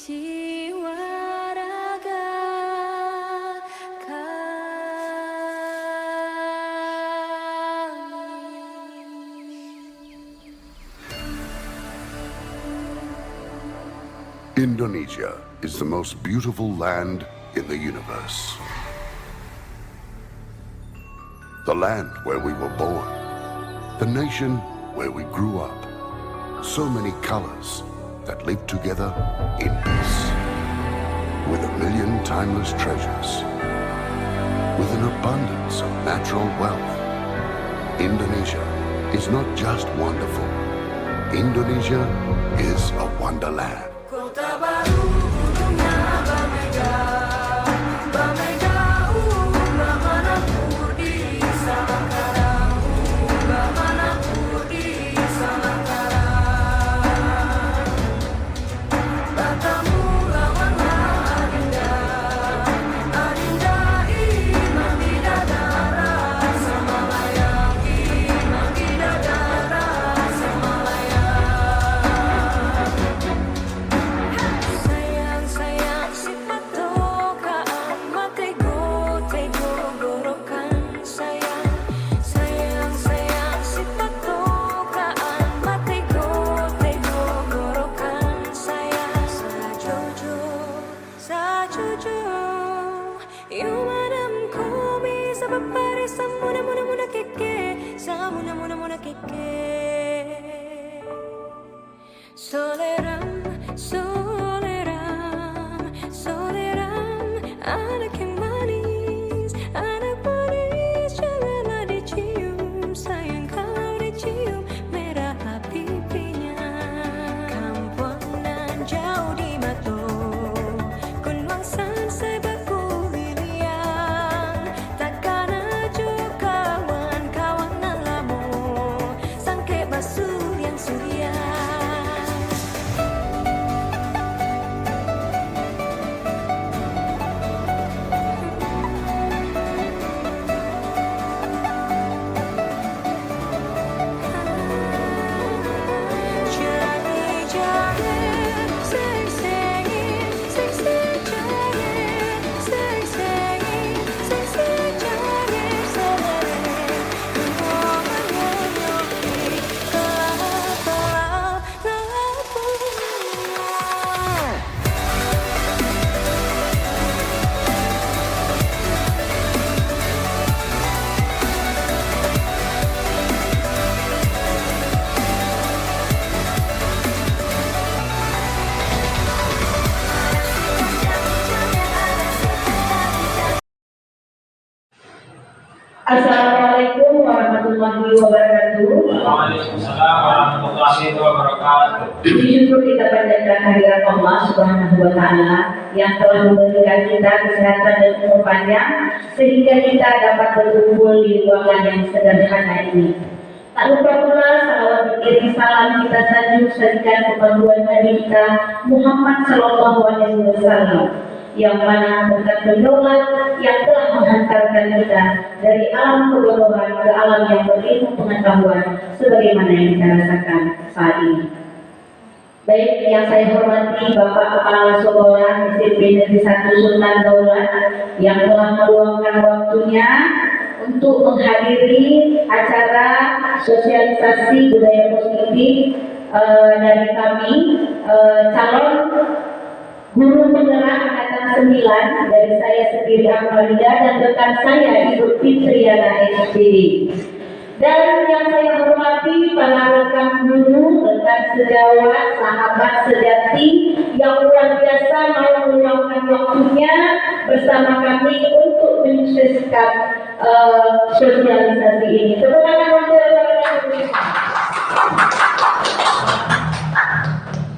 jiwa raga kami. Indonesia is the most beautiful land in the universe. The land where we were born. The nation where we grew up. So many colors that live together in peace. With a million timeless treasures. With an abundance of natural wealth. Indonesia is not just wonderful. Indonesia is a wonderland. Kota baru dunia Bamega, Bamega mana di Salangkara, mana di Salangkara. Batamu lawanlah Adinda, Adinda Imam Bidadara, Samalayang Imam Bidadara, Samalayang. Sayang sayang si patokaan matego tego gorokan sayang sayang sayang si patokaan matego tego gorokan sayang sajojo sajojo yumadam komi sabapare samuna muna muna keke samuna muna muna keke soleram soleram soleram anak yang manis janganlah dicium sayang kalau dicium merah pipinya kampuangan jauh di mato kunwangsan sebaku liliang takkan ajo kawan kawanan lamo sangke basuh yang surya. Assalamualaikum warahmatullahi wabarakatuh. Waalaikumsalam warahmatullahi wabarakatuh. Puji syukur kita panjatkan kehadirat Allah Subhanahu wa Ta'ala yang telah memberikan kita kesehatan dan umur panjang sehingga kita dapat berkumpul di ruangan yang sederhana ini. Tak lupa pula salawat berkirim salam kita sanjung sajikan kepada Nabi kita Muhammad Sallallahu Alaihi Wasallam, yang mana berkat beliaulah yang telah menghantarkan kita dari alam kebodohan ke alam yang berilmu pengetahuan sebagaimana yang kita rasakan saat ini. Baik, yang saya hormati Bapak Kepala Sekolah SMP Negeri 1 Sultan Daulat yang telah meluangkan waktunya untuk menghadiri acara sosialisasi budaya positif dari kami calon guru penggerak angkatan 9 dari saya sendiri Akmalida dan rekan saya Ibu Fitriana SPD. Dan yang saya hormati para rekan guru, rekan sejawat, sahabat sejati yang luar biasa mau meluangkan waktunya bersama kami untuk menyukseskan sosialisasi ini. Tepuk tangan untuk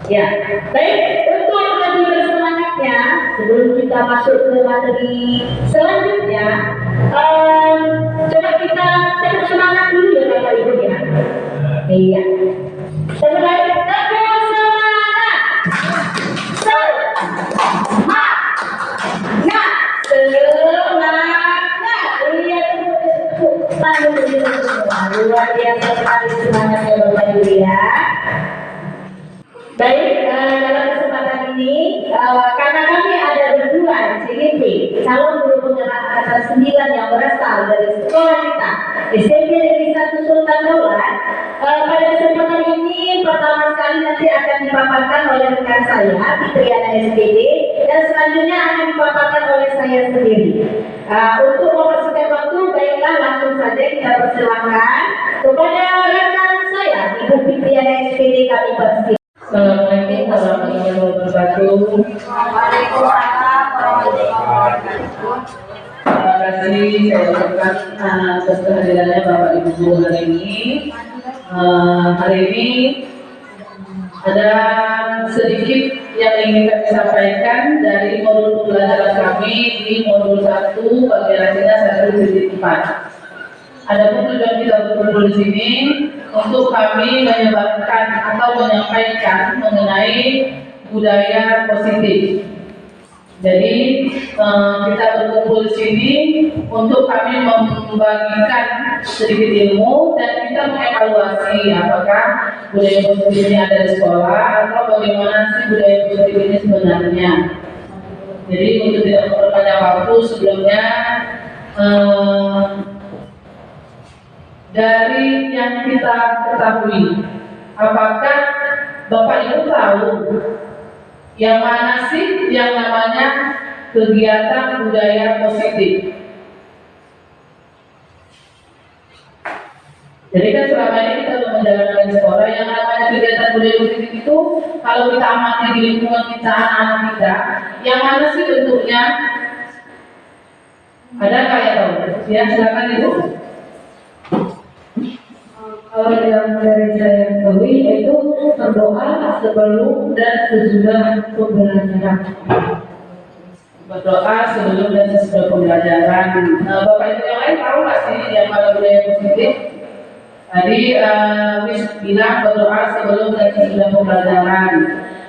ya, baik, untuk lebih bersemangatnya sebelum kita masuk ke materi selanjutnya, coba kita cek semangat dulu ya Bapak Ibu ya. Iya. Semangat, semangat, luar biasa sekali semangatnya Bapak Ibu ya. Baik, dalam kesempatan ini karena kami ada berdua CGP calon guru penggerak angkatan 9 yang berasal dari sekolah kita SMP Negeri 1 Sultan Daulat. Pada kesempatan ini pertama sekali nanti akan dipaparkan oleh rekan saya Fitriana SPD dan selanjutnya akan dipaparkan oleh saya sendiri. Untuk mempersingkat waktu, baiklah langsung saja kita persilakan kepada rekan saya Ibu Fitriana SPD, kami persilakan. Assalamualaikum warahmatullahi wabarakatuh. Waalaikumsalam warahmatullahi wabarakatuh. Terima kasih saya ucapkan atas kehadirannya Bapak Ibu Guru hari ini. Hari ini ada sedikit yang ingin kami sampaikan dari modul pembelajaran kami di modul 1 bagian hasilnya 1.4. Adapun tujuan kita berkumpul di sini untuk kami menyebarkan atau menyampaikan mengenai budaya positif. Jadi kita berkumpul di sini untuk kami membagikan sedikit ilmu dan kita mengevaluasi apakah budaya positif ini ada di sekolah atau bagaimana sih budaya positif ini sebenarnya. Jadi untuk tidak memperpanjang waktu, sebelumnya dari yang kita ketahui, apakah Bapak Ibu tahu yang mana sih yang namanya kegiatan budaya positif? Jadi kan selama ini kita sudah menjalankan sekolah yang namanya kegiatan budaya positif itu, kalau kita amati di lingkungan kita, anak-anak kita, yang mana sih bentuknya? Ada kayak tahu? Ya, silakan Ibu. Kalau yang dari saya ketahui yaitu berdoa sebelum dan sesudah pembelajaran. Berdoa sebelum dan sesudah pembelajaran. Bapak Ibu yang lain tahu nggak sih yang mana budaya positif? Tadi Miss bilang berdoa sebelum dan sesudah pembelajaran.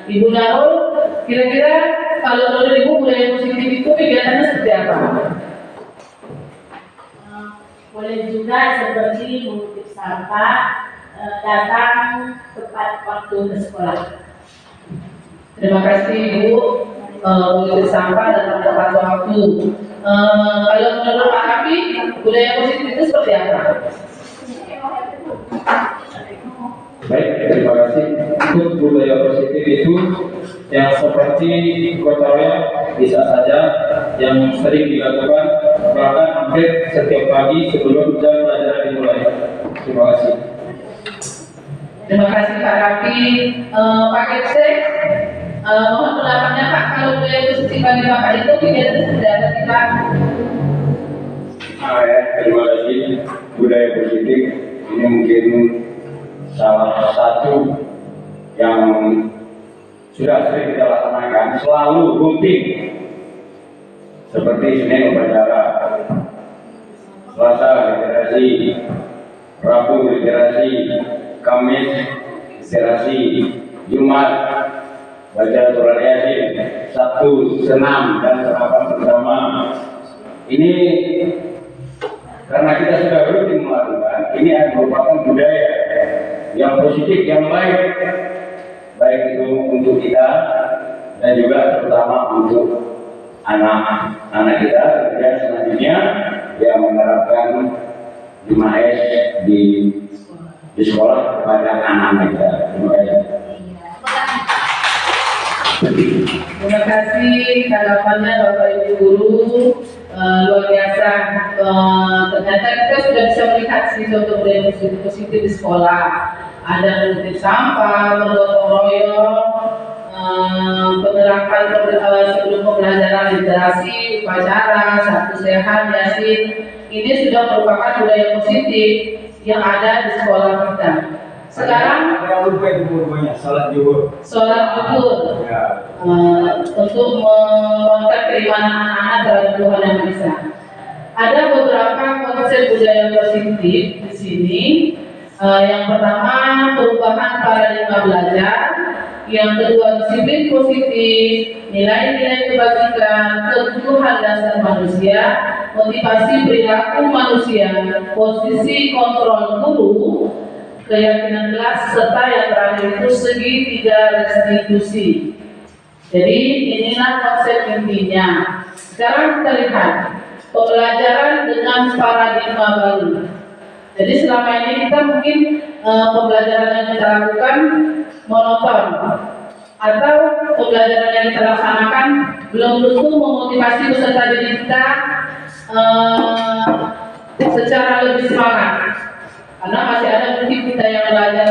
Ibu Narul, kira-kira kalau menurut Ibu budaya positif itu kegiatannya seperti apa? Boleh juga seperti mengutip sampah, datang tepat waktu ke sekolah. Terima kasih Ibu. Mengutip sampah dan tepat waktu. Kalau menurut Pak Rafi, budaya positif itu seperti apa? Baik, terima kasih. Untuk budaya positif itu yang seperti gotong royong bisa saja yang sering dilakukan bahkan hampir setiap pagi sebelum jam pelajaran dimulai. Terima kasih. Terima kasih Pak Rafi. Pak Kepse, mohon pendapatnya Pak, kalau budaya positif bagi Bapak itu kegiatan seperti apa sih Pak? Terima kasih. Budaya positif ini mungkin salah satu yang sudah sering kita laksanakan, selalu rutin, seperti Senin upacara, Selasa literasi, Rabu literasi, Kamis literasi, Jumat baca surat Yasin, Sabtu senam dan sarapan bersama. Ini karena kita sudah rutin melakukan, ini merupakan budaya yang positif, yang baik, baik itu untuk kita dan juga terutama untuk anak-anak kita. Dan selanjutnya yang menerapkan 5S di sekolah kepada anak-anak kita. Terima kasih. Terima kasih tanggapannya Bapak Ibu Guru. Luar biasa. Ternyata kita sudah bisa melihat sih contoh budaya positif di sekolah. Ada mengutip sampah, bergotong royong, penerapan sebelum pembelajaran literasi, upacara, Sabtu sehat, Yasin. Ini sudah merupakan budaya positif yang ada di sekolah kita. Sekarang salat zuhur. sholat zuhur untuk mengangkat keimanan anak-anak terhadap Tuhan yang Maha Esa. Ada beberapa konsep budaya positif di sini. Yang pertama, perubahan paradigma belajar. Yang kedua, disiplin positif, nilai-nilai kebajikan, kebutuhan dasar manusia, motivasi perilaku manusia, posisi kontrol guru, keyakinan kelas, serta yang terakhir itu segitiga restitusi. Jadi inilah konsep intinya. Sekarang kita lihat pembelajaran dengan paradigma baru. Jadi selama ini kita mungkin pembelajaran yang kita lakukan monoton, atau pembelajaran yang kita laksanakan belum tentu memotivasi peserta didik kita secara lebih semangat, karena masih ada mungkin kita yang belajar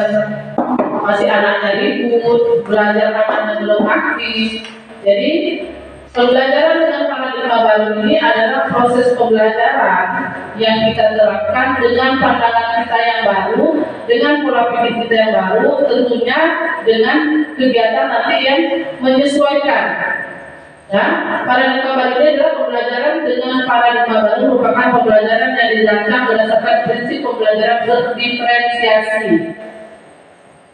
masih anaknya ribut, belajar anaknya belum aktif. Jadi pembelajaran dengan paradigma baru ini adalah proses pembelajaran yang kita terapkan dengan pandangan kita yang baru, dengan pola pikir kita yang baru, tentunya dengan kegiatan nanti yang menyesuaikan. Ya, paradigma baru ini adalah pembelajaran dengan paradigma baru merupakan pembelajaran yang dirancang berdasarkan prinsip pembelajaran berdiferensiasi,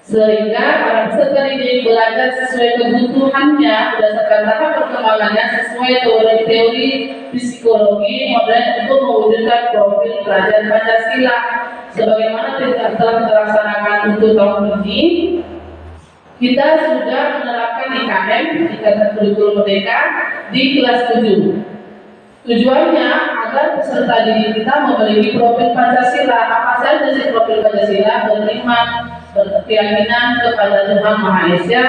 sehingga para peserta didik belajar sesuai kebutuhannya berdasarkan tahap perkembangannya sesuai teori-teori psikologi modern untuk mewujudkan profil pelajar Pancasila. Sebagaimana telah terlaksanakan untuk tahun ini, kita sudah menerapkan IKM, Ikatan Kurikulum Merdeka, di kelas 7. Tujuannya agar peserta didik kita memiliki profil Pancasila. Apa saja sih profil Pancasila? Beriman, berkeyakinan kepada Tuhan Maha Esa,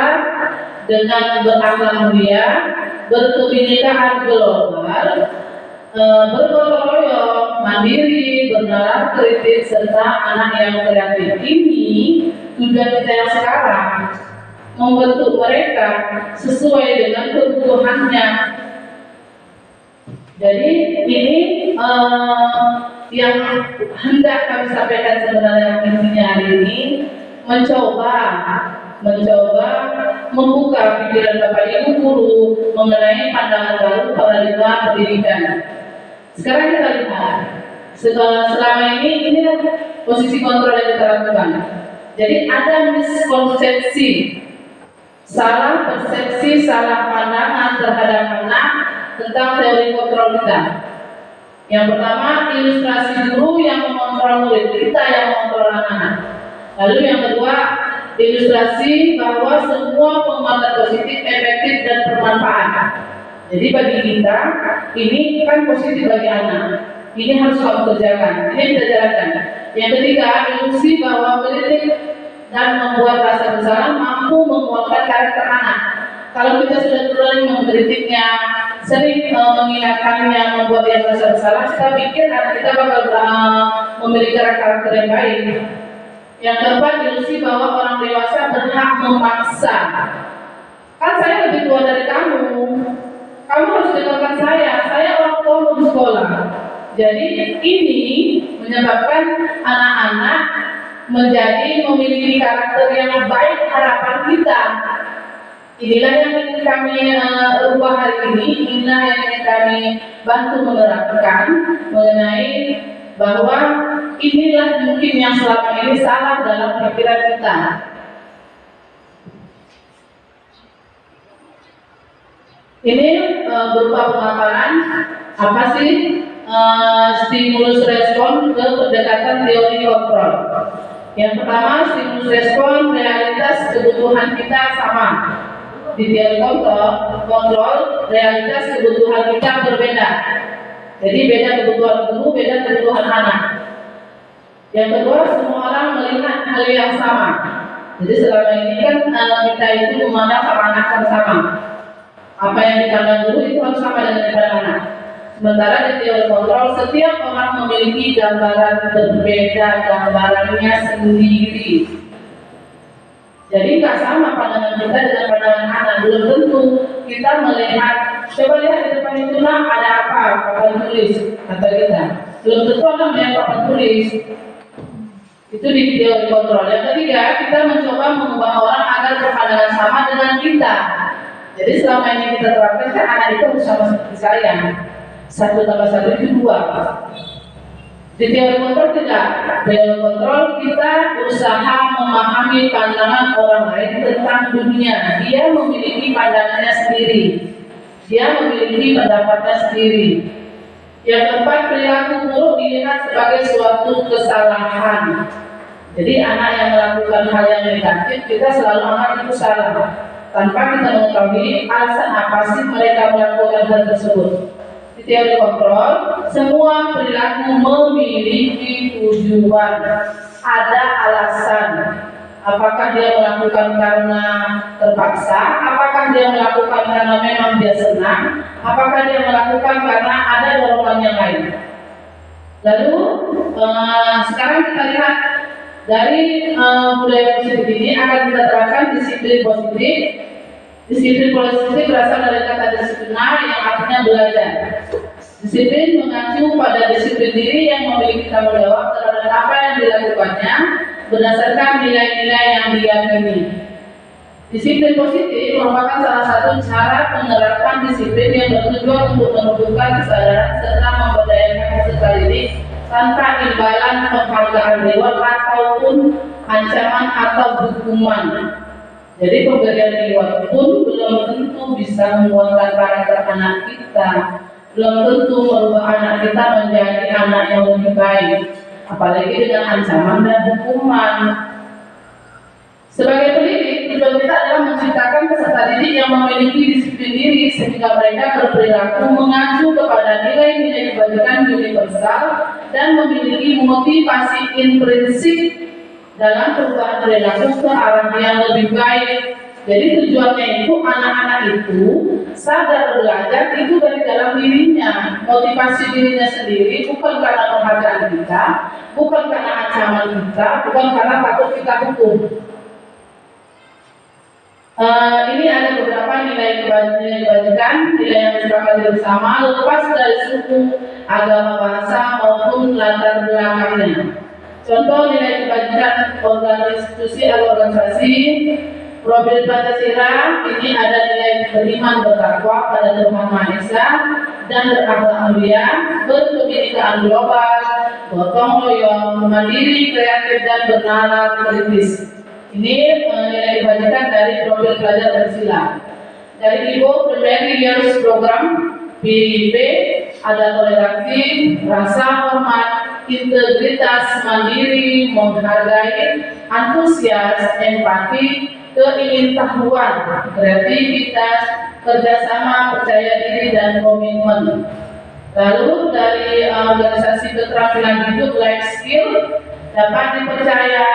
dengan berakhlak mulia, berkebinekaan global, bergotong royong, mandiri, bernalar kritis, serta anak yang kreatif. Ini tujuan kita yang sekarang, membentuk mereka sesuai dengan kebutuhannya. Jadi ini yang hendak kami sampaikan sebenarnya intinya hari ini, mencoba membuka pikiran Bapak Ibu guru mengenai pandangan baru paradigma pendidikan. Sekarang kita lihat, selama ini posisi kontrol yang kita lakukan. Jadi ada miskonsepsi, salah persepsi, salah pandangan terhadap anak tentang teori kontrol kita. Yang pertama, ilustrasi guru yang mengontrol murid, kita yang mengontrol anak-anak. Lalu yang kedua, ilustrasi bahwa semua penguatan positif, efektif, dan bermanfaat. Jadi bagi kita, ini kan positif bagi anak. Ini harus kamu kerjakan, ini kita jalankan. Yang ketiga, ilusi bahwa kritik dan membuat rasa bersalah mampu menguatkan karakter anak. Kalau kita sudah terlalu mengkritiknya, sering mengingatkannya, membuat dia merasa bersalah, kita pikir anak kita bakal memiliki karakter yang baik. Yang keempat, ilusi bahwa orang dewasa berhak memaksa. Kan saya lebih tua dari kamu harus dengarkan saya orang tua mau di sekolah. Jadi ini menyebabkan anak-anak menjadi memiliki karakter yang baik harapan kita. Inilah yang ingin kami ubah hari ini, inilah yang ingin kami bantu menerapkan mengenai bahwa inilah mungkin yang selama ini salah dalam pikiran kita. Ini berupa pemaparan apa sih stimulus respon ke pendekatan teori kontrol. Yang pertama, stimulus respon realitas kebutuhan kita sama. Di teori kontrol realitas kebutuhan kita berbeda. Jadi beda kebutuhan guru, beda kebutuhan anak. Yang kedua, semua orang melihat hal yang sama. Jadi selama ini kan kita itu memandang sama anak sama-sama. Apa yang dipandang guru itu harus sama dengan dipandang anak. Sementara di teori kontrol, setiap orang memiliki gambaran berbeda, gambarannya sendiri. Jadi nggak sama pandangan kita dengan pandangan anak. Belum tentu kita melihat, coba lihat di depan itu ada apa, papan tulis, kata kita. Belum tentu akan melihat papan tulis. Itu di teori kontrol. Yang ketiga, kita mencoba mengubah orang agar berpandangan sama dengan kita. Jadi selama ini kita terapkan kan anak itu harus sama seperti saya. 1 tambah 1 itu 2. Di teori kontrol tidak. Teori kontrol kita berusaha memahami pandangan orang lain tentang dunia. Dia memiliki pandangannya sendiri. Dia memiliki pendapatnya sendiri. Yang keempat, perilaku buruk dilihat sebagai suatu kesalahan. Jadi anak yang melakukan hal yang negatif, kita selalu anggap itu salah. tanpa kita mengetahui alasan apa sih mereka melakukan hal tersebut. Di teori kontrol, semua perilaku memiliki tujuan, ada alasan. Apakah dia melakukan karena terpaksa? Apakah dia melakukan karena memang dia senang? Apakah dia melakukan karena ada dorongan yang lain? Lalu sekarang kita lihat dari budaya positif ini akan kita terapkan disiplin positif. Disiplin positif berasal dari kata disiplina yang artinya belajar. Disiplin mengacu pada disiplin diri yang memiliki tanggung jawab terhadap apa yang dilakukannya berdasarkan nilai-nilai yang diyakini. Disiplin positif merupakan salah satu cara menerapkan disiplin yang bertujuan untuk menumbuhkan kesadaran serta memberdayakan peserta didik tanpa imbalan penghargaan reward ataupun ancaman atau hukuman. Jadi pemberian reward pun belum tentu bisa menguatkan karakter anak kita, belum tentu merubah anak kita menjadi anak yang lebih baik, apalagi dengan ancaman dan hukuman. Sebagai pendidik, tujuan kita adalah menciptakan peserta didik yang memiliki disiplin diri sehingga mereka berperilaku mengacu kepada nilai-nilai kebajikan universal dan memiliki motivasi intrinsik dalam perubahan perilaku ke arah yang lebih baik. Jadi tujuannya itu anak-anak itu sadar belajar itu dari dalam dirinya, motivasi dirinya sendiri, bukan karena penghargaan kita, bukan karena ancaman kita, bukan karena takut kita hukum. Ini ada beberapa nilai kebajikan, nilai yang disepakati bersama, lepas dari suku, agama, bahasa maupun latar belakangnya. Contoh nilai kebajikan institusi atau organisasi. Profil Pancasila ini ada nilai beriman bertakwa pada Tuhan Maha Esa dan berakhlak mulia, berkebinekaan global, gotong royong, mandiri, kreatif dan bernalar kritis. Ini nilai kebajikan dari profil pelajar Pancasila. Dari Ibu Primary Years Program PIP ada toleransi, rasa hormat, integritas, mandiri, menghargai, antusias, empati, keingintahuan, kreativitas, kerjasama, percaya diri, dan komitmen. Lalu dari organisasi keterampilan hidup life skill dapat dipercaya,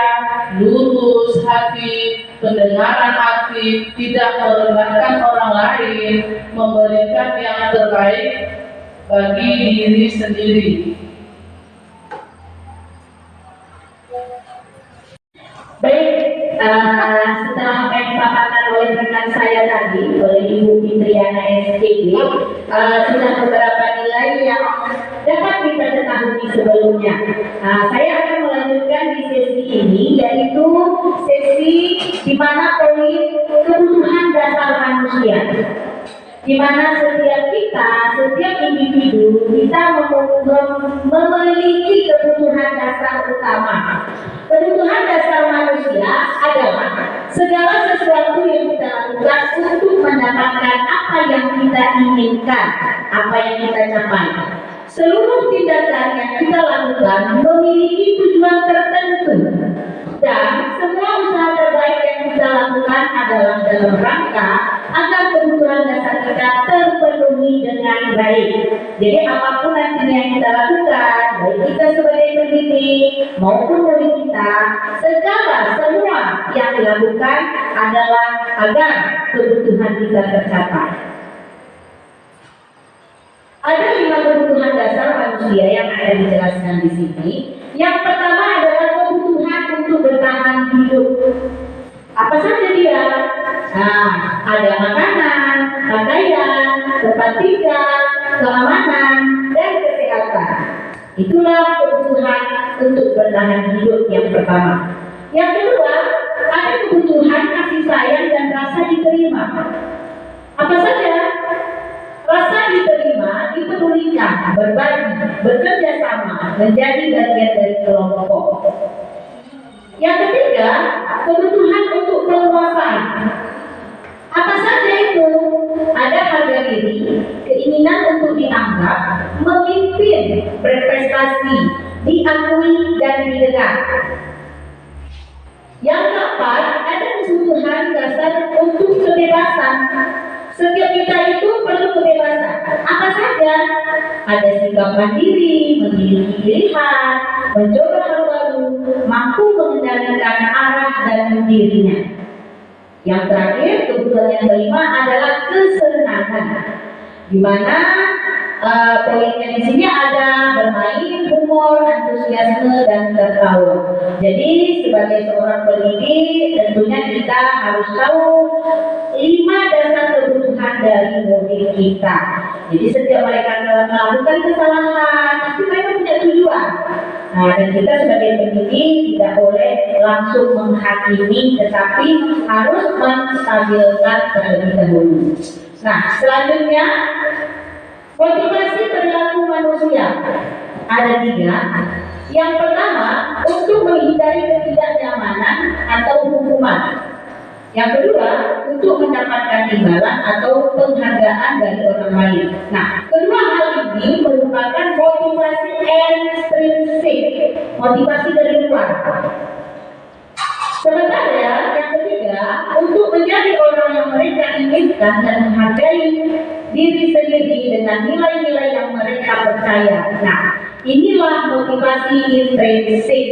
lurus hati, pendengaran aktif, tidak merendahkan orang lain, memberikan yang terbaik bagi diri sendiri. Baik, setelah apa yang dipaparkan oleh rekan saya tadi, oleh Ibu Fitriana SCG, sudah beberapa nilai yang dapat kita ketahui sebelumnya. Saya akan melanjutkan di sesi ini, yaitu sesi di mana poin kebutuhan dasar manusia, di mana setiap kita, setiap individu, kita memiliki kebutuhan dasar utama. Kebutuhan dasar manusia adalah segala sesuatu yang kita lakukan untuk mendapatkan apa yang kita inginkan, apa yang kita capai. Seluruh tindakan yang kita lakukan memiliki tujuan tertentu, dan semua usaha terbaik yang kita lakukan adalah dalam rangka agar kebutuhan dasar kita terpenuhi dengan baik. Jadi apapun nantinya yang kita lakukan, baik kita sebagai pendidik maupun murid kita, semua yang dilakukan adalah agar kebutuhan kita tercapai. Ada 5 kebutuhan dasar manusia yang akan dijelaskan di sini. Yang pertama adalah kebutuhan untuk bertahan hidup. Apa saja dia? Ada makanan, pakaian, tempat tinggal, keamanan, dan kesehatan. Itulah kebutuhan untuk bertahan hidup yang pertama. Yang kedua, ada kebutuhan kasih sayang dan rasa diterima. Apa saja? Rasa diterima, dipedulikan, berbagi, bekerja sama, menjadi bagian dari kelompok. Yang ketiga, kebutuhan untuk menguasai. Apa saja itu? Ada harga diri, keinginan untuk dianggap, memimpin, berprestasi, diakui dan didengar. Yang keempat, ada kebutuhan ke berdasar untuk kebebasan. Setiap kita itu perlu kebebasan. Apa saja? Ada sikap mandiri, memiliki pilihan, mencoba hal baru, mampu mengendalikan arah dan dirinya. Yang terakhir, kebutuhan yang kelima adalah kesenangan, di mana poinnya di sini ada bermain, humor, antusiasme, dan tertawa. Jadi sebagai seorang pendidik tentunya kita harus tahu 5 dasar kebutuhan dari murid kita. Jadi setiap mereka melakukan kesalahan, pasti mereka punya tujuan. Nah, dan kita sebagai pendidik tidak boleh langsung menghakimi, tetapi harus menstabilkan terlebih dahulu. Nah, selanjutnya motivasi perilaku manusia ada 3. Yang pertama, untuk menghindari ketidaknyamanan atau hukuman. Yang kedua, untuk mendapatkan imbalan atau penghargaan dari orang lain. Nah, kedua hal ini merupakan motivasi ekstrinsik, motivasi dari luar. Sementara yang ketiga, untuk menjadi orang yang mereka inginkan dan menghargai diri sendiri dengan nilai-nilai yang mereka percaya. Nah, inilah motivasi intrinsik.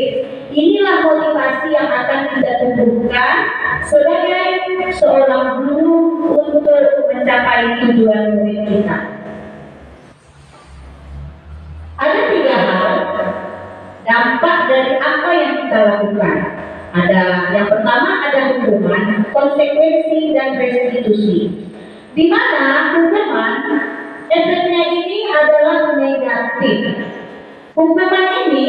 Inilah motivasi yang akan kita tumbuhkan sebagai seorang guru untuk mencapai tujuan murid kita. Ada 3 hal dampak dari apa yang kita lakukan. Ada yang pertama, ada hukuman, konsekuensi, dan restitusi. Di mana hukuman efeknya ini adalah negatif. Hukuman ini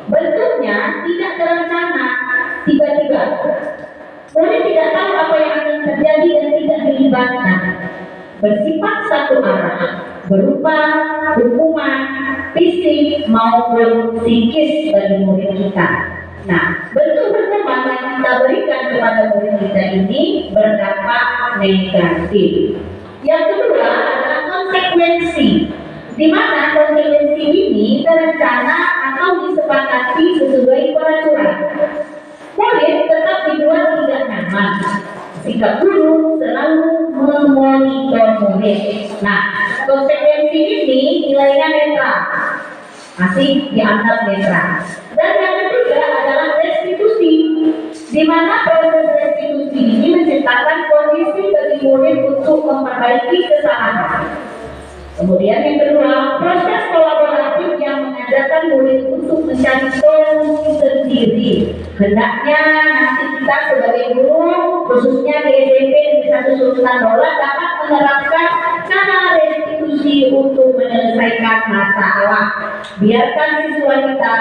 bentuknya tidak terencana, tiba-tiba. Murid tidak tahu apa yang akan terjadi dan tidak dilibatkan. Bersifat satu arah, berupa hukuman fisik maupun psikis bagi murid kita. Nah, bentuk hukuman yang kita berikan kepada murid kita ini berdampak negatif. Yang kedua adalah konsekuensi, di mana konsekuensi ini terencana atau disepakati sesuai peraturan. Murid tetap dibuat tidak nyaman. Sikap guru selalu memonitor murid. Nah, konsekuensi ini nilainya netral, masih dianggap netral. Dan yang ketiga adalah restitusi, di mana proses restitusi ini menciptakan kondisi bagi murid untuk memperbaiki kesalahan. Kemudian yang kedua, proses kolaboratif yang mengajarkan murid untuk mencari solusi sendiri. Hendaknya nanti kita sebagai guru, khususnya di SMP di satu Sultan Daulat, dapat menerapkan cara restitusi untuk menyelesaikan masalah. Biarkan siswa kita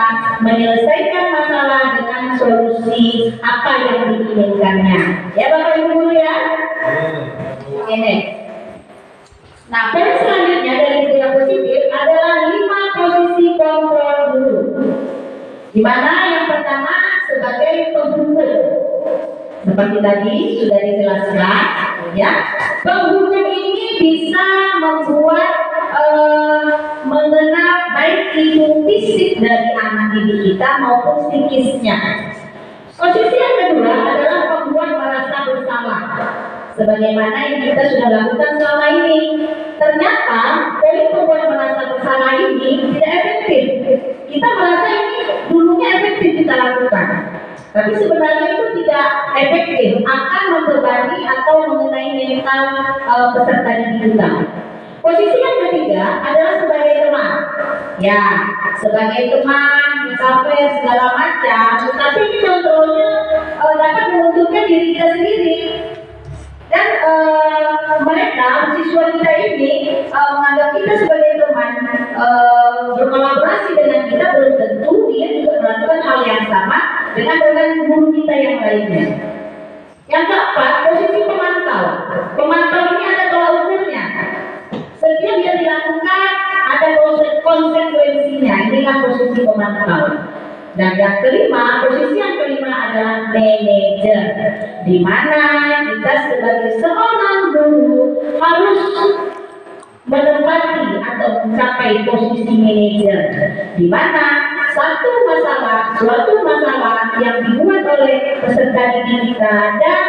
menyelesaikan masalah dengan solusi apa yang diinginkannya. Ya Bapak Ibu guru ya. Ini. Nah, poin selanjutnya dari budaya positif adalah 5 posisi kontrol guru. Di mana yang pertama sebagai penghukum. Seperti tadi sudah dijelaskan, ya. Penghukum ini bisa membuat mengenal baik itu fisik dari anak didik kita maupun psikisnya. Posisi yang kedua adalah membuat merasa bersalah. Sebagaimana yang kita sudah lakukan selama ini, ternyata poin membuat merasa bersalah ini tidak efektif. Kita merasa ini dulunya efektif kita lakukan, tapi sebenarnya itu tidak efektif, akan membebani atau mengenai mental peserta didik kita. Posisi yang ketiga adalah sebagai teman. Ya, sebagai teman, sampai segala macam, tapi ini kontrolnya dapat menentukan diri kita sendiri. Dan mereka, siswa kita ini menganggap kita sebagai teman, berkolaborasi dengan kita, belum tentu dia juga melakukan hal yang sama dengan guru kita yang lainnya. Yang keempat, posisi pemantau. Pemantau ini ada tolak ukurnya. Setiap yang dilakukan ada konsekuensinya. Inilah posisi pemantau. Dan yang kelima, posisi yang kelima adalah manajer, di mana kita sebagai seorang guru harus menempati atau mencapai posisi manajer, di mana suatu masalah yang dibuat oleh peserta didik kita dan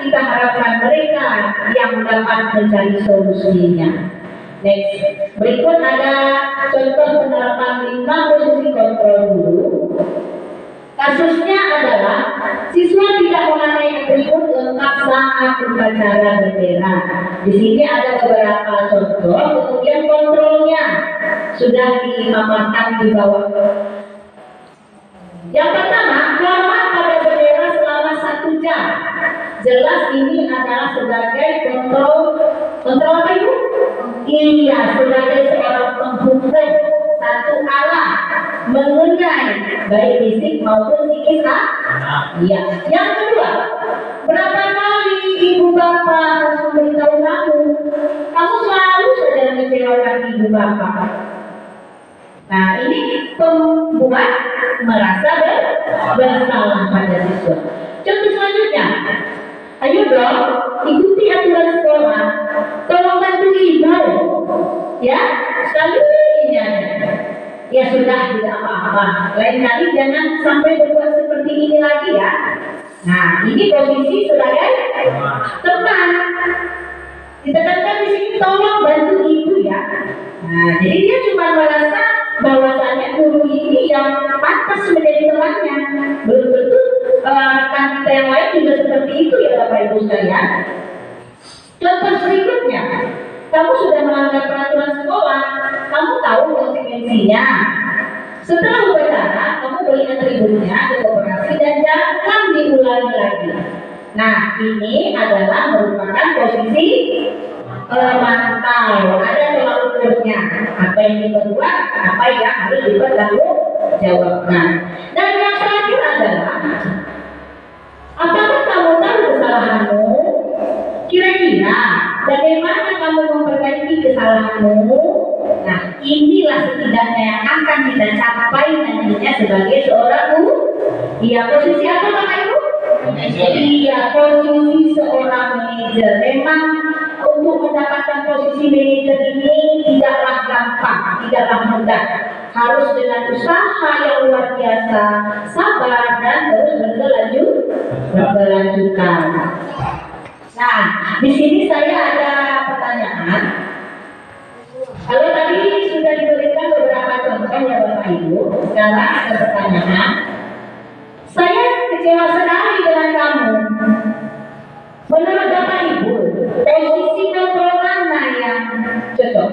kita harapkan mereka yang dapat mencari solusinya. Next, berikut ada contoh penerapan 5 posisi kontrol guru. Kasusnya adalah siswa tidak memakai atribut lengkap saat upacara bendera. Di sini ada beberapa contoh, kemudian kontrolnya sudah dipaparkan di bawah. Yang pertama, hormat pada bendera selama 1 jam. Jelas ini adalah sebagai kontrol apa itu? Iya, sebagai seorang penghukum satu arah mengenai baik fisik maupun psikis. Iya. Yang kedua, berapa kali ibu bapak harus memberitahu kamu selalu saja mengecewakan ibu bapak. Nah, ini pembuat merasa bersalah pada siswa. Contoh selanjutnya, ayo dong, ikuti aturan sekolah, tolong bantu ibu, ya, selalu ini aja. Ya sudah, tidak apa-apa. Lain kali jangan sampai berbuat seperti ini lagi ya. Nah, ini posisi sebagai teman. Ditekankan di sini, tolong bantu ibu ya. Nah, jadi dia cuma merasa bahwasanya guru ini yang pantas menjadi temannya. Belum tentu rekan kita yang lain juga seperti itu ya Bapak Ibu sekalian. Contoh berikutnya, kamu sudah melanggar peraturan sekolah, kamu tahu konsekuensinya. Setelah upacara, kamu beli atributnya ke koperasi dan jangan diulangi lagi. Nah, ini adalah merupakan posisi mantau, ada tolak ukurnya, apa yang diperbuat, apa yang harus dipertanggungjawabkan. Dan yang terakhir adalah, apakah kamu tahu kesalahanmu? Kira-kira bagaimana kamu memperbaiki kesalahanmu? Nah, inilah setidaknya yang akan kita capai nantinya sebagai seorang guru. Iya, posisi apa Bapak Ibu? Iya, posisi seorang manajer. Memang untuk mendapatkan posisi manajer ini tidaklah gampang, tidaklah mudah. Harus dengan usaha yang luar biasa, sabar dan terus berkelanjutan. Nah, di sini saya ada pertanyaan. Kalau tadi sudah diberikan beberapa contoh ya Bapak Ibu, sekarang ada pertanyaan. Saya kecewa sekali dengan kamu. Menurut Bapak Ibu, posisi kontrol mana yang cocok?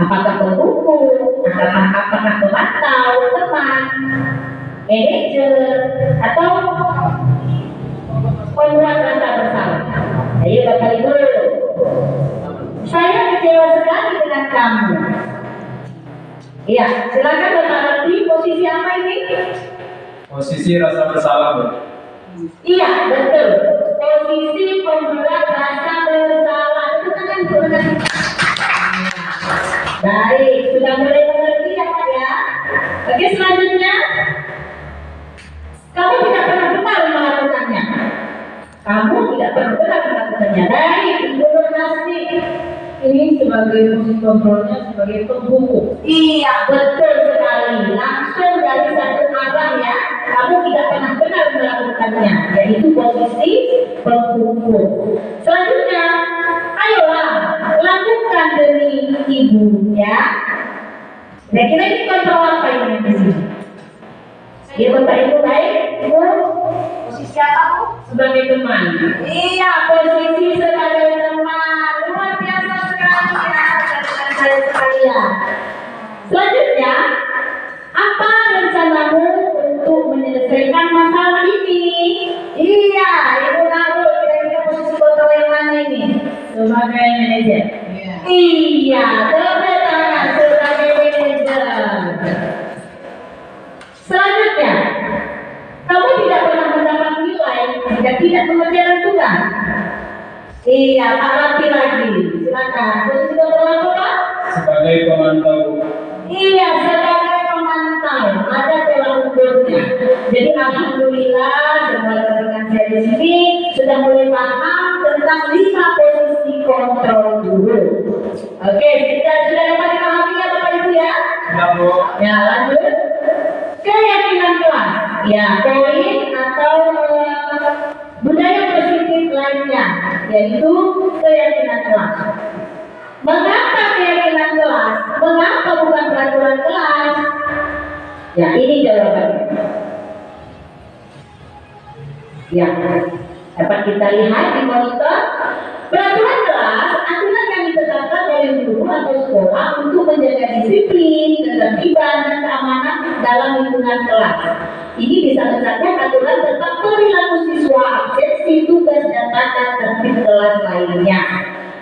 Apakah pembuku? Apakah pemantau, teman, manajer, atau pembuat rasa bersalah? Ayo Bapak Ibu, saya kecewa sekali dengan kamu. Iya, silakan Bapak Arti, posisi apa ini? Posisi rasa bersalah, Bu. Iya, betul. Posisi pembuat rasa bersalah. Itu kan benar. Baik, sudah mulai mengerti ya Pak ya. Oke, selanjutnya, kamu tidak pernah benar melakukannya. Kamu tidak pernah benar melakukannya. Baik, Ibu Nurhasti. Ini sebagai posisi kontrolnya sebagai penghukum. Iya, betul sekali. Langsung dari satu arah ya. Kamu tidak pernah benar melakukannya, yaitu posisi penghukum. Selanjutnya, ayolah lakukan demi ibu ya. Kira-kira ini kontrol apa ini di sini? Ya Bapak Ibu baik, Ibu. Posisi apa Bu? Sebagai teman. Iya, posisi sebagai teman. Luar biasa sekali ya, rekan-rekan saya sekalian. Selanjutnya, apa rencanamu untuk menyelesaikan masalah ini? Iya, Ibu Narul, kira-kira posisi kontrol yang mana ini? Sebagai manajer. Iya, tepuk tangan sebagai manajer. Selanjutnya, kamu tidak pernah mendapat nilai jika tidak mengerjakan tugas. Iya, Pak Rapi lagi. Silakan. Posisi kontrol apa Pak? Sebagai pemantau. Iya, sebagai pemantau. Ada tolak ukurnya. Jadi alhamdulillah semua rekan saya di sini sudah mulai paham tentang 5 posisi kontrol guru. Oke, sudah dapat dipahami ya Bapak Ibu ya? Ya, Bu. Ya, lanjut. Keyakinan kelas. Ya, poin atau budaya positif lain yaitu keyakinan kelas. Mengapa keyakinan kelas? Mengapa bukan peraturan kelas? Ya, ini jawabannya. Ya, dapat kita lihat di monitor. Peraturan kelas aturan yang ditetapkan oleh guru atau sekolah untuk menjaga disiplin, ketertiban, dan keamanan dalam lingkungan kelas. Ini bisa mencakup aturan tentang perilaku siswa, absensi, tugas, dan tata tertib kelas lainnya.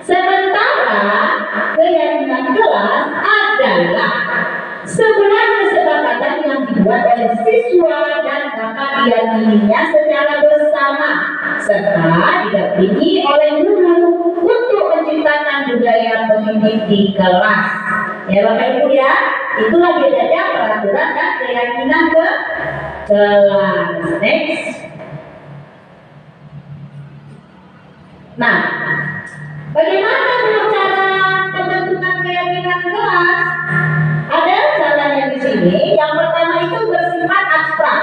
Sementara keyakinan kelas adalah sebuah kesepakatan yang dibuat oleh siswa dan dapat diyakininya secara bersama serta didampingi oleh guru untuk menciptakan budaya positif di kelas. Ya Bapak Ibu ya, itulah bedanya peraturan dan keyakinan ke kelas. Next. Nah, bagaimana cara pembentukan keyakinan kelas? Ada caranya di sini. Yang pertama itu bersifat abstrak,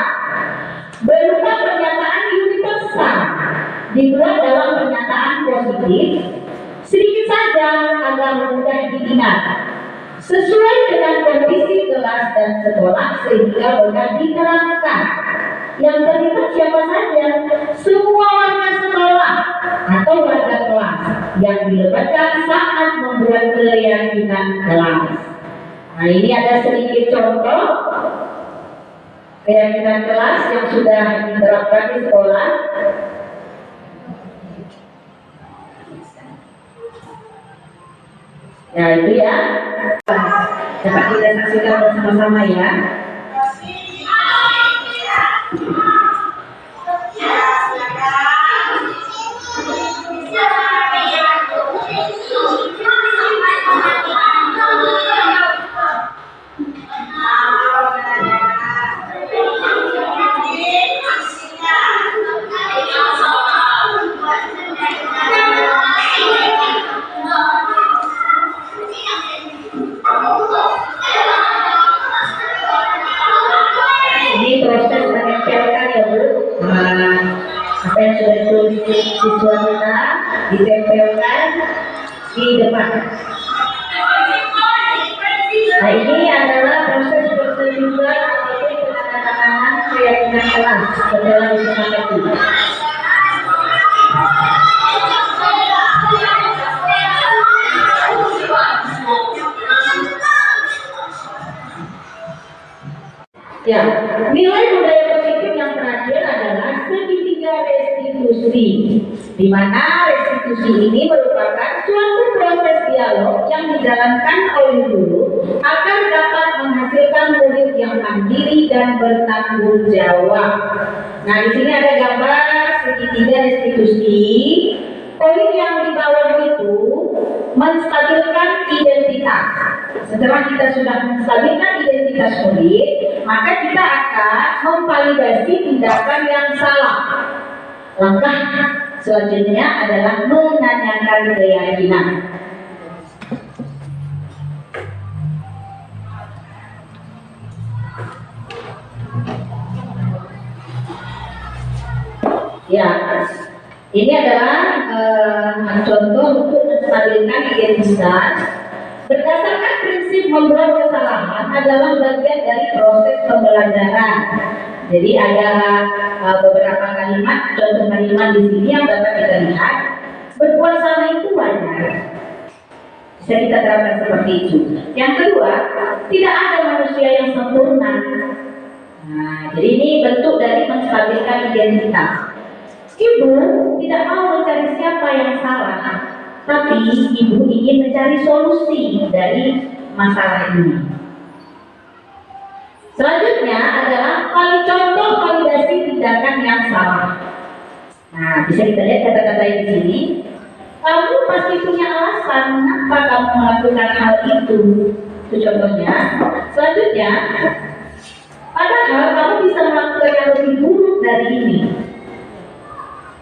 berupa pernyataan universal, dibuat dalam pernyataan positif, sedikit saja agar mudah diingat, sesuai dengan kondisi kelas dan sekolah sehingga mudah diterapkan. Yang terlibat siapa saja? Semua warga sekolah atau warga kelas yang dilibatkan saat membuat keyakinan kelas. Nah, ini ada sedikit contoh keyakinan kelas yang sudah diterapkan di sekolah. Nah, itu ya. Dapat kita saksikan bersama-sama ya. Ini proses menempelkan ya Bu. Apa yang sudah ditulis siswa kita ditempelkan di depan. Nah, ini adalah proses persetujuan ataupun penandatanganan keyakinan kelas setelah disepakati. Ya, nilai budaya positif yang terakhir adalah segitiga restitusi, di mana restitusi ini merupakan suatu proses dialog yang dijalankan oleh guru agar dapat menghasilkan murid yang mandiri dan bertanggung jawab. Nah, di sini ada gambar segitiga restitusi. Poin yang di bawah itu menstabilkan identitas. Setelah kita sudah menstabilkan identitas murid, maka kita akan memvalidasi tindakan yang salah. Langkah selanjutnya adalah menanyakan keyakinan. Ya, ini adalah contoh untuk menstabilkan identitas. Berdasarkan prinsip membuat kesalahan adalah bagian dari proses pembelajaran. Jadi ada beberapa kalimat, contoh kalimat di sini yang dapat kita lihat. Berbuat salah itu wajar. Bisa kita terapkan seperti itu. Yang kedua, tidak ada manusia yang sempurna. Nah, jadi ini bentuk dari menstabilkan identitas. Ibu tidak mau mencari siapa yang salah, tapi ibu ingin mencari solusi dari masalah ini. Selanjutnya adalah contoh validasi tindakan yang salah. Nah, bisa kita lihat kata-kata di sini. Kamu pasti punya alasan mengapa kamu melakukan hal itu. Itu contohnya. Selanjutnya, padahal kamu bisa melakukan yang lebih buruk dari ini.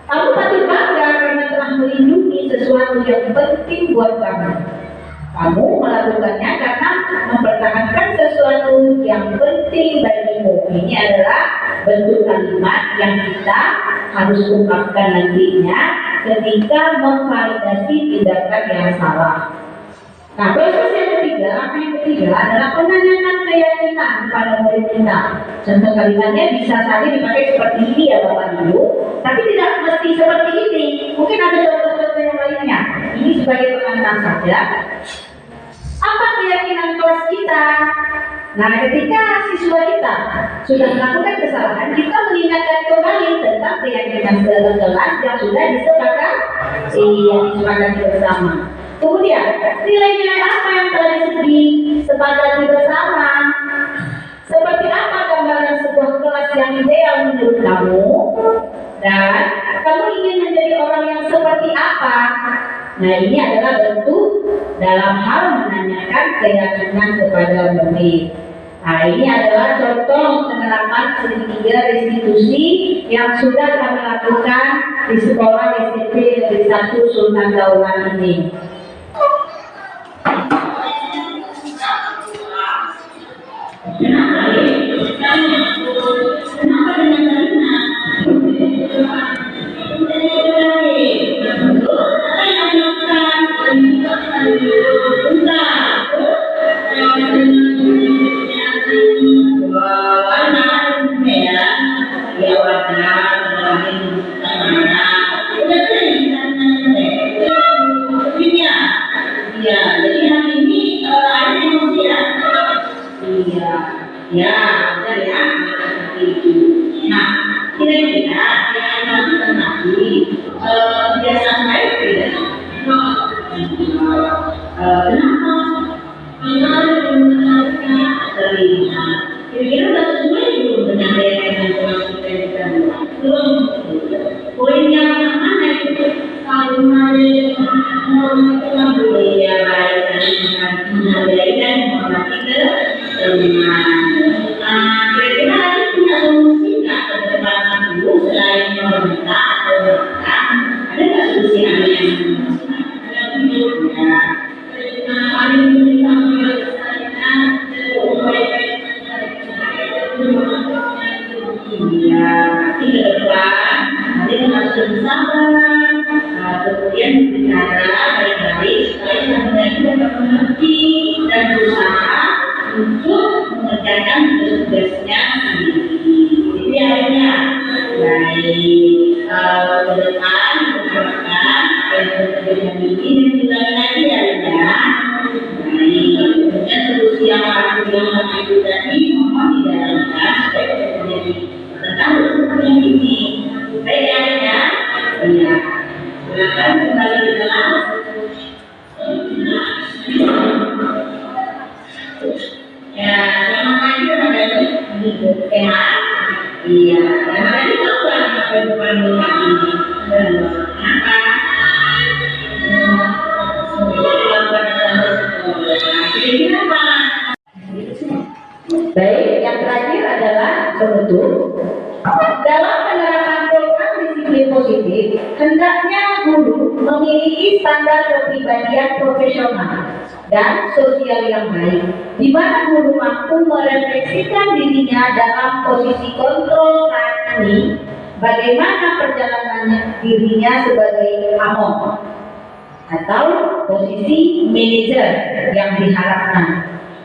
Kamu patut bangga karena telah melindungi sesuatu yang penting buat kamu. Kamu melakukannya karena mempertahankan sesuatu yang penting bagimu. Ini adalah bentuk kalimat yang kita harus ungkapkan nantinya ketika memvalidasi tindakan yang salah. Nah, proses yang ketiga, langkah yang ketiga adalah penanyakan keyakinan kepada murid kita. Contoh kalimatnya bisa saja dipakai seperti ini ya Bapak Ibu, tapi tidak mesti seperti ini. Mungkin ada contoh-contoh yang lainnya. Ini sebagai pengantar saja. Apa keyakinan kelas kita? Nah, ketika siswa kita sudah melakukan kesalahan, kita mengingatkan kembali tentang keyakinan kelas yang sudah disepakati bersama. Kemudian, nilai-nilai apa yang telah disepakati bersama? Seperti apa gambaran sebuah kelas yang ideal menurut kamu? Dan kamu ingin menjadi orang yang seperti apa? Nah, ini adalah bentuk dalam hal menanyakan keyakinan kepada murid. Nah, ini adalah contoh penerapan segitiga restitusi yang sudah kami lakukan di sekolah SMP Negeri 1 Sultan Daulah ini. Baik, yang terakhir adalah penutup. Dalam penerapan program disiplin positif, hendaknya guru memiliki standar kepribadian profesional dan sosial yang baik, di mana guru mampu merefleksikan dirinya dalam posisi kontrol saat ini, bagaimana perjalanan dirinya sebagai among atau posisi manajer yang diharapkan,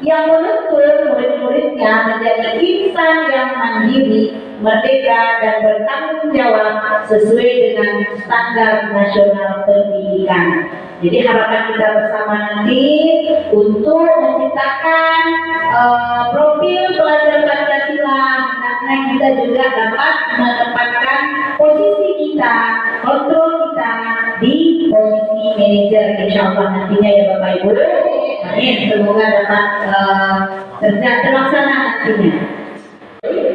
yang menuntut murid-muridnya menjadi insan yang mandiri, merdeka, dan bertanggung jawab sesuai dengan standar nasional pendidikan. Jadi harapan kita bersama nanti untuk menciptakan profil pelajar Pancasila, karena kita juga dapat menempatkan posisi kita, kontrol kita di posisi manajer, insya Allah nantinya ya Bapak Ibu. Amin. Semoga dapat terlaksana nantinya.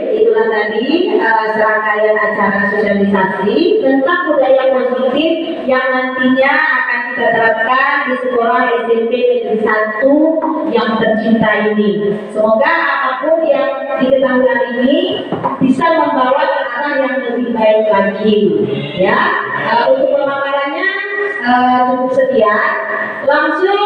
Itulah tadi serangkaian acara sosialisasi tentang budaya positif yang nantinya akan kita terapkan di sekolah SMP Negeri 1 yang tercinta ini. Semoga apapun yang diketahui hari ini bisa membawa ke arah yang lebih baik lagi. Ya, untuk pemaparannya cukup sekian. Langsung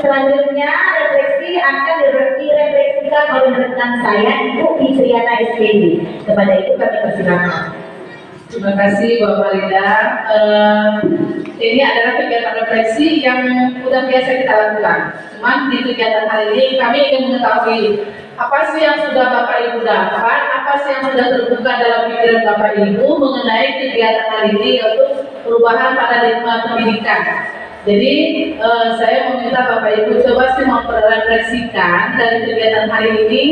selanjutnya refleksi akan direfleksikan oleh rekan saya Ibu Fitriana SPD. Kepada itu kami persilakan. Terima kasih Bapak Rida. Ini adalah kegiatan refleksi yang sudah biasa kita lakukan. Cuman di kegiatan hari ini kami ingin mengetahui apa sih yang sudah Bapak Ibu dapat, apa sih yang sudah terbuka dalam pikiran Bapak Ibu mengenai kegiatan hari ini, yaitu perubahan paradigma pendidikan. Jadi saya meminta Bapak Ibu coba sih memperrefleksikan dari kegiatan hari ini,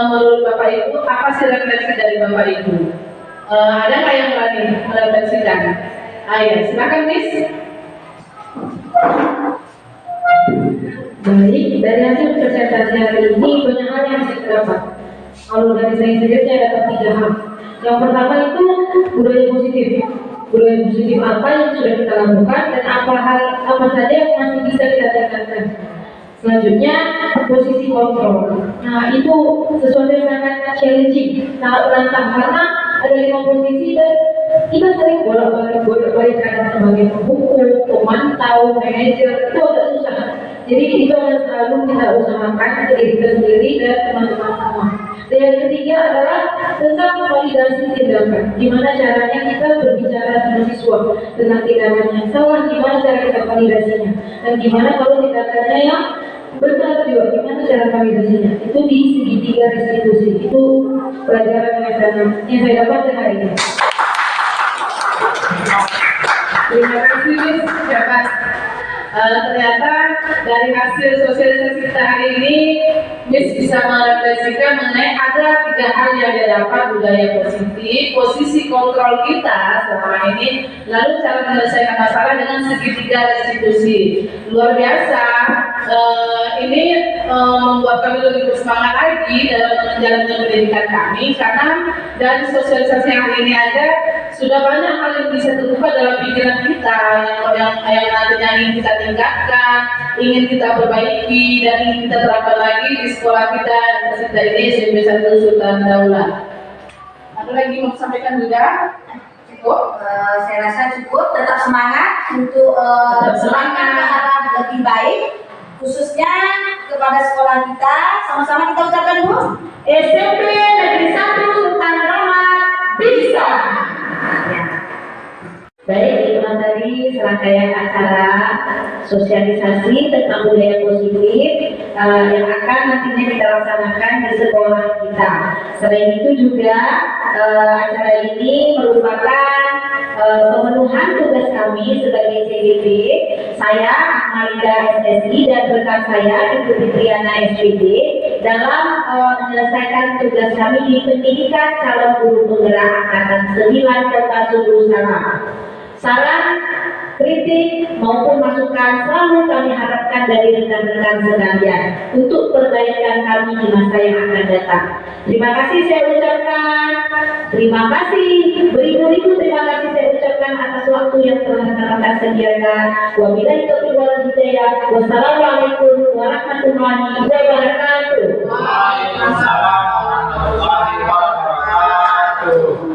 menurut Bapak Ibu apa sih refleksi dari Bapak Ibu? Ada nggak yang berani merefleksikan? Ayo, silakan Miss. Baik, dari hasil presentasi hari ini banyak hal yang saya dapat. Kalau dari saya sendiri saya dapat 3 hal. Yang pertama itu budaya positif. Budaya positif apa yang sudah kita lakukan dan apa saja yang masih bisa kita tingkatkan. Selanjutnya posisi kontrol. Nah itu sesuatu yang sangat challenging, sangat menantang karena ada 5 posisi dan kita sering bolak-balik kadang sebagai pembuku, pemantau, manajer, itu agak susah. Jadi itu harus selalu kita usahakan ke diri kita sendiri dan teman-teman semua. Dan yang ketiga adalah tentang validasi tindakan. Gimana caranya kita berbicara sama siswa tentang tindakan yang salah, gimana cara kita validasinya, dan gimana kalau tindakannya yang benar juga, gimana cara validasinya. Itu di segitiga restitusi. Itu pelajaran yang saya dapat hari ini. Terima kasih Miss. Dapat ternyata dari hasil sosialisasi kita hari ini Miss bisa merefleksikan mengenai ada 3 hal yang dia dapat: budaya positif, posisi kontrol kita selama ini, lalu cara menyelesaikan masalah dengan segitiga restitusi. Luar biasa. Ini membuat kami lebih bersemangat lagi dalam menjalankan pendidikan kami, karena dari sosialisasi yang hari ini ada sudah banyak hal yang bisa terbuka dalam pikiran kita yang nantinya ingin kita tingkatkan, ingin kita perbaiki, dan ingin kita terapkan lagi di sekolah kita Universitas ini SMP 1 Sultan Daulah. Ada lagi mau sampaikan juga? Cukup? Saya rasa cukup. Tetap semangat untuk semangat ke arah lebih baik, khususnya kepada sekolah kita. Sama-sama kita ucapkan Bu, SMP Negeri 1 Sultan Daulah bisa. Baik, itu tadi serangkaian acara sosialisasi tentang budaya positif yang akan nantinya kita laksanakan di sekolah kita. Selain itu juga acara ini merupakan pemenuhan tugas kami sebagai CDP. Saya Akmalida SSI dan rekan saya Ibu Fitriana SPD dalam menyelesaikan tugas kami di pendidikan calon guru penggerak angkatan 9 Kota Sulu Salam. Saran, kritik maupun masukan selalu kami harapkan dari rekan-rekan sekalian untuk perbaikan kami di masa yang akan datang. Terima kasih saya ucapkan. Terima kasih beribu-ribu terima kasih saya ucapkan atas waktu yang telah rekan-rekan sediakan. Wabillahi taufiq wal hidayah. Wassalamualaikum warahmatullahi wabarakatuh. Waalaikumsalam warahmatullahi wabarakatuh.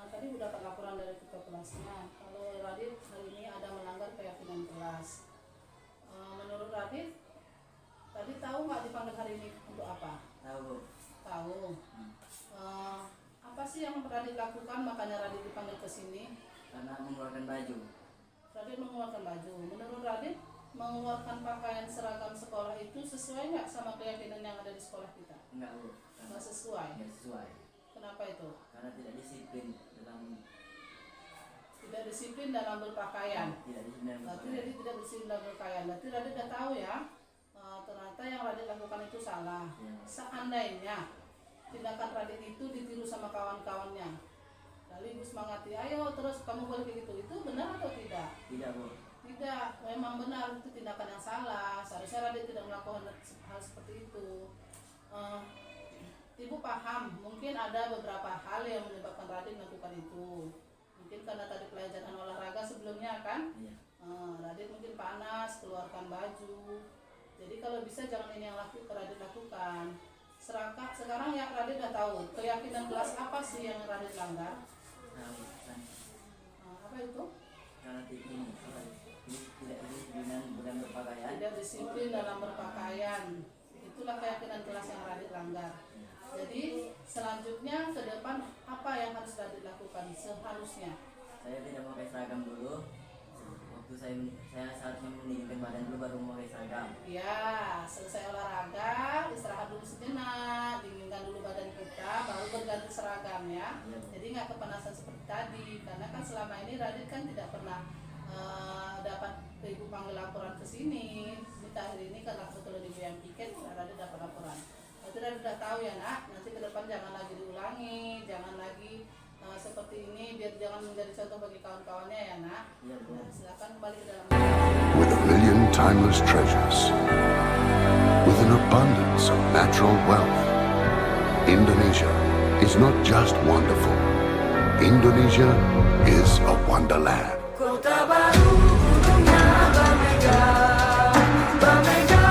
Tadi sudah dapat laporan dari ketua kelasnya kalau Radit hari ini ada melanggar keyakinan kelas. Menurut Radit, tadi tahu nggak dipanggil hari ini untuk apa? Tahu. Apa sih yang Radit lakukan makanya Radit dipanggil ke sini? Karena mengeluarkan baju. Radit mengeluarkan baju. Menurut Radit, mengeluarkan pakaian seragam sekolah itu sesuai nggak sama keyakinan yang ada di sekolah kita? Enggak, Bu. Nggak sesuai. Enggak sesuai. Kenapa itu? Karena tidak disiplin dalam berpakaian. Tidak disiplin dalam Berarti berpakaian. Radit tidak disiplin dalam berpakaian. Berarti Radit sudah tahu ya, ternyata yang Radit lakukan itu salah. Ya. Seandainya tindakan Radit itu ditiru sama kawan-kawannya, lalu ibu semangati, ayo terus kamu boleh begitu, itu benar atau tidak? Tidak, Bu. Tidak. Tidak, memang benar itu tindakan yang salah. Seharusnya Radit tidak melakukan hal seperti itu. Ibu paham, mungkin ada beberapa hal yang menyebabkan Radit melakukan itu. Mungkin karena tadi pelajaran olahraga sebelumnya kan, Iya. Radit mungkin panas, keluarkan baju. Jadi kalau bisa jangan ini yang Radit lakukan. Sekarang ya Radit udah tahu keyakinan kelas apa sih yang Radit langgar. Nah, kan. Apa itu? Karena ini apa? Tidak disiplinan bukan berpakaian. Tidak disiplin dalam berpakaian. Itulah keyakinan kelas yang Radit langgar. Jadi selanjutnya ke depan apa yang harus Radit lakukan seharusnya? Saya tidak memakai seragam dulu. Waktu saya seharusnya mendinginkan badan dulu baru memakai seragam. Ya, selesai olahraga, istirahat dulu sejenak, dinginkan dulu badan kita, baru berganti seragam ya. Jadi nggak kepanasan seperti tadi, karena kan selama ini Radit kan tidak pernah dapat ibu panggil laporan ke sini. Akhir ini karena kebetulan ibu yang piket, Radit dapat laporan. Nanti Radit udah tahu ya nak, nanti ke depan jangan lagi diulangi, jangan lagi seperti ini, biar jangan menjadi contoh bagi kawan-kawannya ya nak. Nah, silakan kembali ke dalam. With a million timeless treasures, with an abundance of natural wealth, Indonesia is not just wonderful. Indonesia is a wonderland. Kota baru gunungnya Bamega, Bamega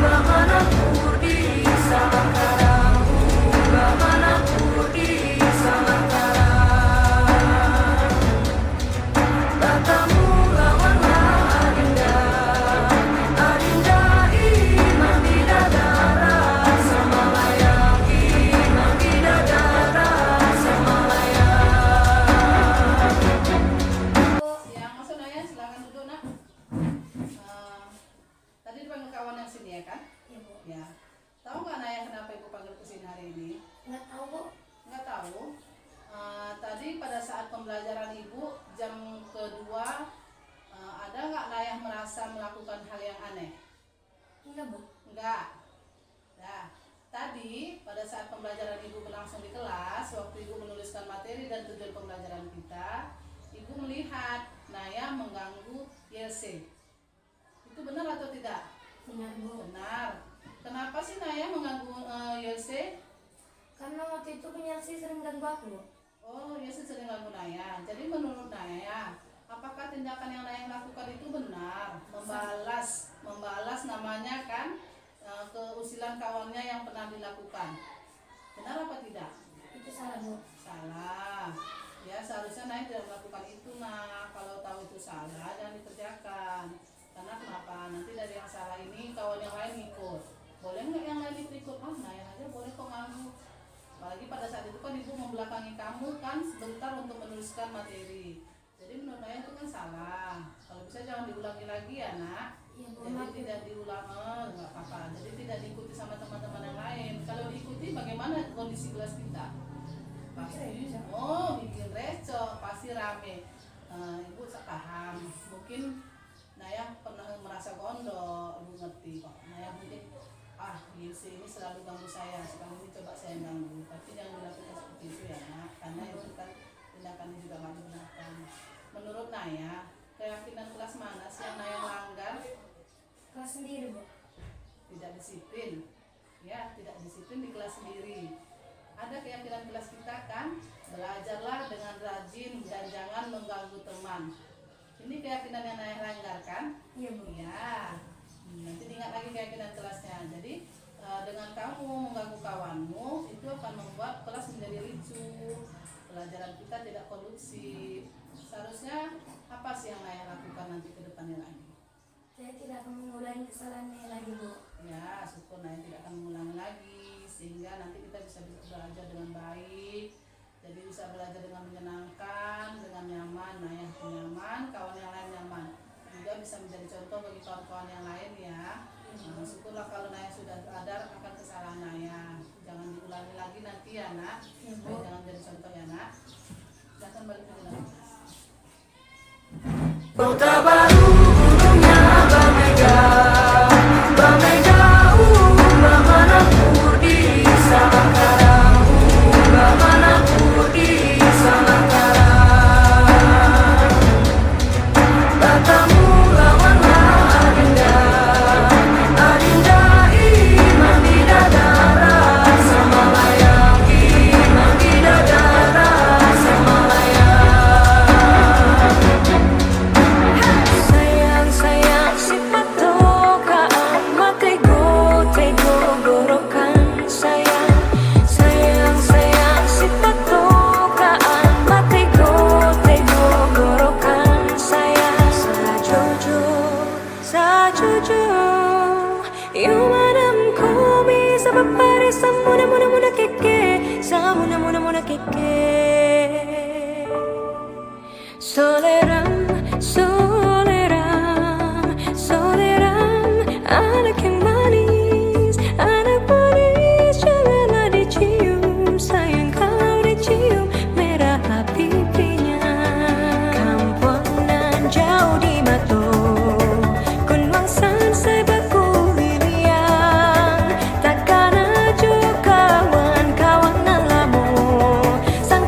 Bamana Purdi Samangkaram, Bamana Purdi Samangkaram. Tatamu lawanlah Adinda, Adinda Imam Bidadara Samalayang, Imam Bidadara Samalayang. Yang masuk Naya silakan duduk nak. Tadi dipanggil kawan yang sini ya kan? Iya Bu. Ya. Tahu nggak Naya kenapa ibu panggil ke sini hari ini? Nggak tahu Bu. Nggak tahu. Tadi pada saat pembelajaran ibu jam kedua, ada nggak Naya merasa melakukan hal yang aneh? Enggak Bu. Enggak. Nah, tadi pada saat pembelajaran ibu berlangsung di kelas, waktu ibu menuliskan materi dan tujuan pembelajaran kita, ibu melihat Naya mengganggu YLC. Itu benar atau tidak? Benar Bu. Benar. Kenapa sih Naya mengganggu YLC? Karena waktu itu penyelesai sering ganggu aku Bu. Oh, YLC sering ganggu Naya. Jadi menurut Naya, apakah tindakan yang Naya lakukan itu benar? Membalas namanya kan keusilan kawannya yang pernah dilakukan. Benar apa tidak? Itu salah Bu. Salah. Ya seharusnya Naya tidak melakukan itu nah. Kalau tahu itu salah jangan dikerjakan. Karena kenapa? Nanti dari yang salah ini kawan yang lain ikut. Boleh nggak yang lain ikut? Naya aja boleh kok ganggu. Apalagi pada saat itu kan ibu membelakangi kamu kan sebentar untuk menuliskan materi. Jadi menurut Naya itu kan salah. Kalau bisa jangan diulangi lagi ya nak. Iya Bu. Jadi Maaf, Bu. tidak diulang, nggak apa-apa. Jadi tidak diikuti sama teman-teman yang lain. Kalau diikuti bagaimana kondisi kelas kita? Pasti, bikin reco, pasti rame. Ibu paham. Mungkin Naya pernah merasa gondok, ibu ngerti kok. Naya mungkin YLC ini selalu ganggu saya. Sekarang ini coba saya ganggu. Tapi jangan dilakukan seperti itu ya nak. Karena itu kan tindakannya juga nggak dibenarkan. Menurut Naya, keyakinan kelas mana sih yang Naya langgar? Kelas sendiri Bu. Tidak disiplin, ya tidak disiplin di kelas sendiri. Ada keyakinan kelas kita kan, belajarlah dengan rajin dan jangan mengganggu teman. Ini keyakinan yang Naya langgar kan? Iya Bu. Ya, nanti diingat lagi keyakinan kelasnya. Jadi dengan kamu mengganggu kawanmu itu akan membuat kelas menjadi ricu, pelajaran kita tidak kondusif. Seharusnya apa sih yang Naya lakukan nanti ke depannya lagi? Saya tidak akan mengulangi kesalahannya lagi Bu. Ya, syukur Naya tidak akan mengulangi lagi sehingga nanti kita bisa belajar dengan baik. Jadi bisa belajar dengan menyenangkan, dengan nyaman. Naya nyaman, kawan yang lain nyaman. Juga bisa menjadi contoh bagi kawan-kawan yang lain ya. Nah, syukurlah kalau Naya sudah sadar akan kesalahan Naya. Jangan diulangi lagi nanti ya nak. Jangan jadi contoh ya nak. Silakan balik ke dalam kelas. Kota baru gunungnya Bamega, Bamega Bamana Purdi Samangkaram, Bamana Purdi Samangkaram. Tatamu You manam komi sa papare sa muna muna muna keke, sa muna muna muna keke. Soleram, soleram, soleram, anak yang manis, janganlah dicium, sayang kalau dicium merah pipinya. Kampuanan jauh di mata, kunwangsan sebaku liliang, takkan aja kawan-kawan nalamu, sang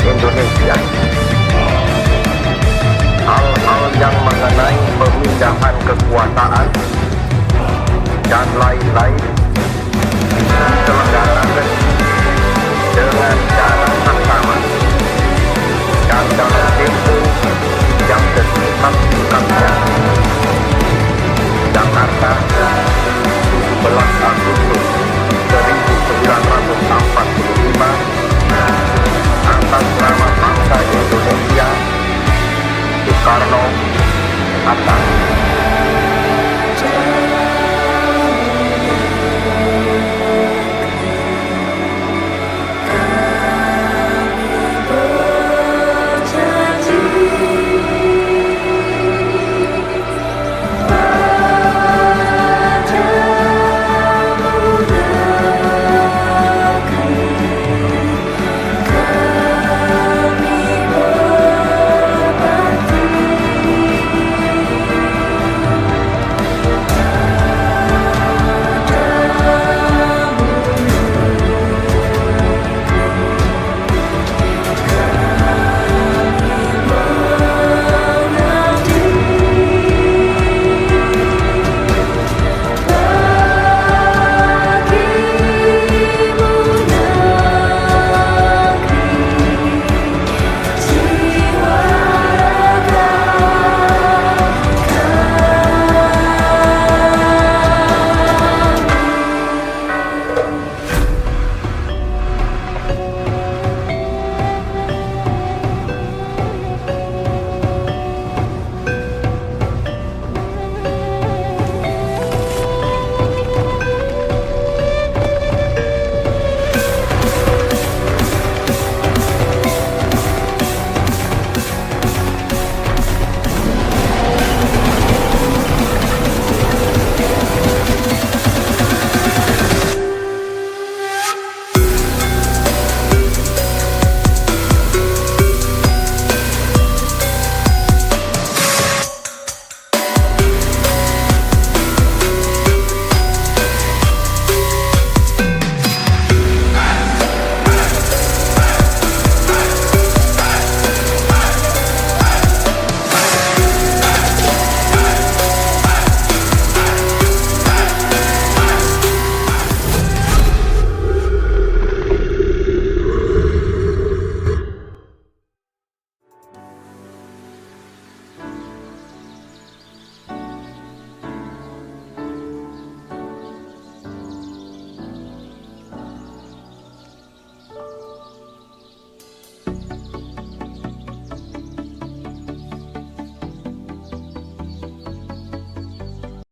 Indonesia. Hal-hal yang mengenai pemindahan kekuasaan dan lain-lain diselenggarakan dengan cara